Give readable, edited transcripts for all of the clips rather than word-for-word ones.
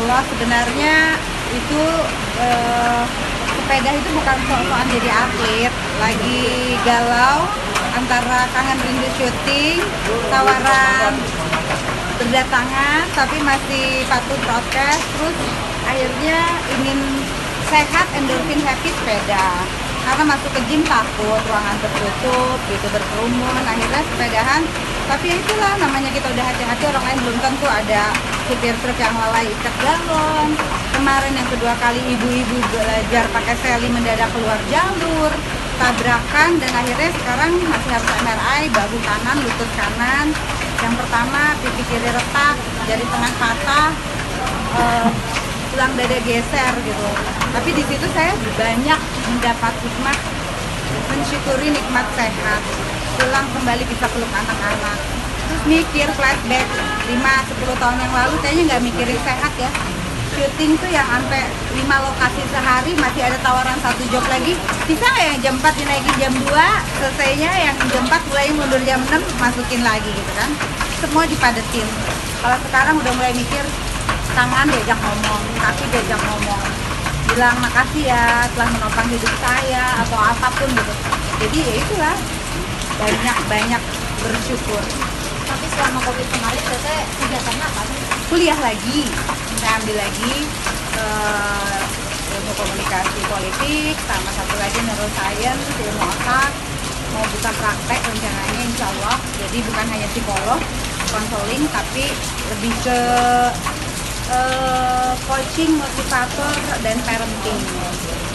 Allah, sebenarnya itu sepeda itu bukan soal jadi atlet, lagi galau antara kangen rindu syuting, tawaran berdatangan tapi masih patuh prokes, terus akhirnya ingin sehat, endorfin happy sepeda. Karena masuk ke gym takut, ruangan tertutup, gitu berkerumun, akhirnya sepedahan. Tapi ya itulah, namanya kita udah hati-hati, orang lain belum tentu. Ada supir truk yang lalai ikat galon. Kemarin yang kedua kali ibu-ibu belajar pakai seli mendadak keluar jalur, tabrakan, dan akhirnya sekarang masih harus MRI, bahu kanan, lutut kanan. Yang pertama pipi kiri retak, jari tengah patah, tulang dada geser gitu. Tapi di situ saya banyak mendapat hikmah, mensyukuri nikmat sehat, pulang kembali bisa peluk anak-anak. Terus mikir flashback 5-10 tahun yang lalu, kayaknya nggak mikirin sehat ya. Syuting tuh yang sampai 5 lokasi sehari, masih ada tawaran 1 job lagi. Bisa nggak yang jam 4 dinaikin jam 2, selesainya yang jam 4 mulai mundur jam 6, masukin lagi gitu kan. Semua dipadetin. Kalau sekarang udah mulai mikir, tangan diajak ngomong, kaki diajak ngomong, bilang makasih ya telah menopang hidup saya atau apapun gitu. Jadi ya itulah, banyak bersyukur. Tapi selama COVID kemarin teteh kegiatannya apa sih? Kuliah lagi, saya ambil lagi ilmu komunikasi politik, sama satu lagi neuroscience, ilmu otak. Mau buka praktek rencananya insya Allah. Jadi bukan hanya psikolog, konseling, tapi lebih ke coaching, motivator, dan parenting.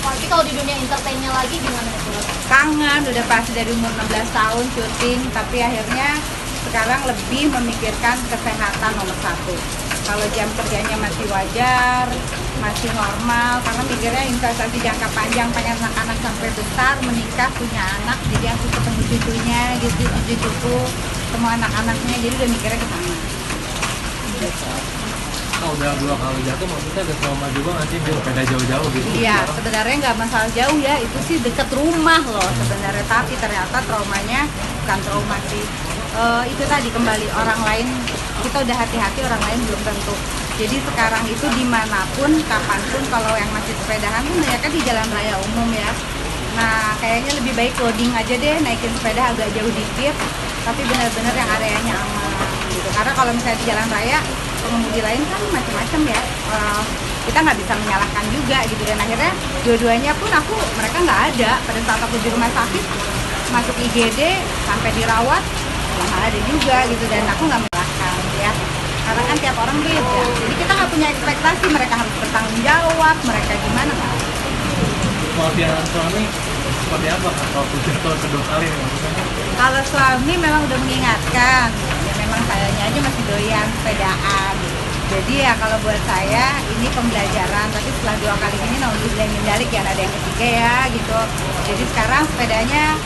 Tapi kalau di dunia entertainnya lagi gimana tuh? Kangen, udah pasti dari umur 16 tahun syuting, tapi akhirnya sekarang lebih memikirkan kesehatan nomor 1. Kalau jam kerjanya masih wajar, masih normal, karena mikirnya investasi jangka panjang, pengen anak-anak sampai besar, menikah, punya anak, jadi aku ketemu cucunya, gitu, cucu-cucu, semua anak-anaknya, jadi udah mikirnya ke sana. Oh, udah 2 kali jatuh, maksudnya ada trauma juga nggak sih, beda jauh-jauh gitu? Iya, sebenarnya nggak masalah jauh ya, itu sih deket rumah loh sebenarnya, tapi ternyata traumanya bukan trauma sih. Itu tadi kembali, orang lain, kita udah hati-hati, orang lain belum tentu. Jadi sekarang itu dimanapun, kapanpun, kalau yang masih sepedahan tuh mereka di jalan raya umum ya. Nah, kayaknya lebih baik loading aja deh, naikin sepeda agak jauh dikit, tapi benar-benar yang areanya aman gitu. Karena kalau misalnya di jalan raya, pengemudi lain kan macam-macam ya. Kita nggak bisa menyalahkan juga gitu, dan akhirnya dua-duanya pun mereka nggak ada pada saat aku di rumah sakit, masuk IGD sampai dirawat nggak ada juga gitu, dan aku nggak menyalahkan ya, karena kan tiap orang beda. Jadi kita nggak punya ekspektasi mereka harus bertanggung jawab, mereka gimana kan. Kemudian suami seperti apa kan kalau jatuh kedua kali nih maksudnya? Kalau suami memang udah mengingatkan, ya memang sayanya aja masih doyan sepedaan. Jadi ya kalau buat saya ini pembelajaran, tapi setelah 2 kali ini naudzubillah dalik ya, ada yang ketiga ya gitu. Jadi sekarang sepedanya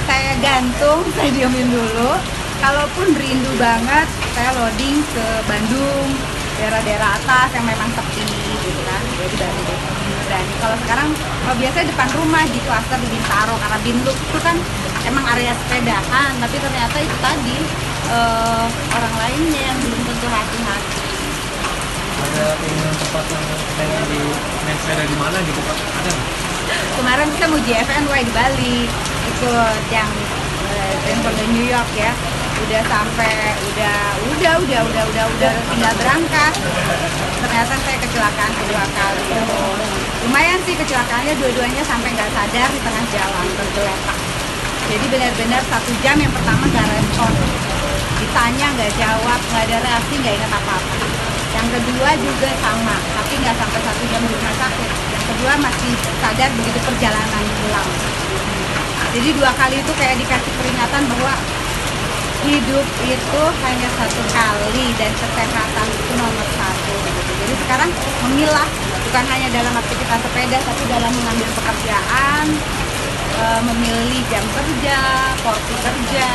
saya gantung, saya diemin dulu. Kalaupun rindu banget, saya loading ke Bandung, daerah-daerah atas yang memang sepi gitu kan. Jadi berani. Kalau sekarang biasanya depan rumah di klaster di Bintaro, karena Binluk itu kan emang area sepedahan, tapi ternyata itu tadi orang lainnya yang belum tentu hati-hati. Ada keinginan tempat yang pengen di main sepeda di mana gitu Pak? Ada nggak? Kemarin kita mau JFNY di Bali, ikut yang Temple New York ya. Udah sampai, udah tinggal berangkat. Ternyata saya kecelakaan kedua kali. Lumayan sih kecelakaannya, dua-duanya sampai nggak sadar di tengah jalan tergeletak. Jadi benar-benar 1 jam yang pertama nggak respon, ditanya nggak jawab, nggak ada reaksi, nggak ingat apa-apa. Yang kedua juga sama, tapi nggak sampai 1 jam di rumah sakit. Yang kedua masih sadar begitu perjalanan pulang. Jadi 2 kali itu kayak dikasih peringatan bahwa hidup itu hanya 1 kali dan kesehatan itu nomor 1 gitu. Jadi sekarang memilah, bukan hanya dalam aktivitas sepeda, tapi dalam mengambil pekerjaan, memilih jam kerja, porsi kerja,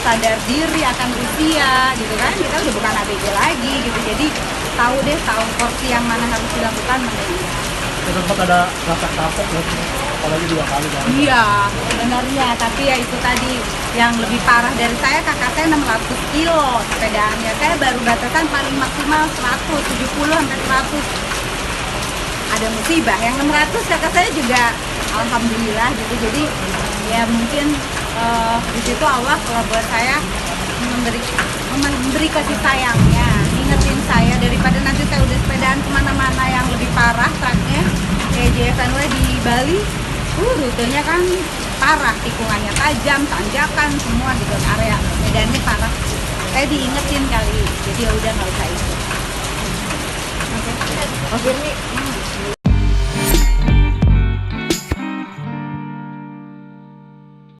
sadar diri akan usia gitu kan. Kita udah bukan ABG lagi gitu, jadi tahu porsi yang mana harus dilakukan, mana enggak. Sempat ada rasa kapok gitu? apalagi 2 kali kan. Iya, sebenarnya, tapi ya itu tadi yang lebih parah dari saya, kakak saya 600 kilo sepedaannya. Saya baru batasan paling maksimal 170 sampai 100. Ada musibah, yang 600 kakak saya juga alhamdulillah gitu. Jadi ya mungkin di situ Allah kalau buat saya memberi kasih sayangnya, ingetin saya daripada nanti saya udah sepedaan kemana-mana yang lebih parah truknya kayak JFNW di Bali. Rutenya kan parah, tikungannya tajam, tanjakan semua gitu, area medannya parah. Saya diingetin kali, jadi ya udah nggak usah ikut. Oke, Mirni,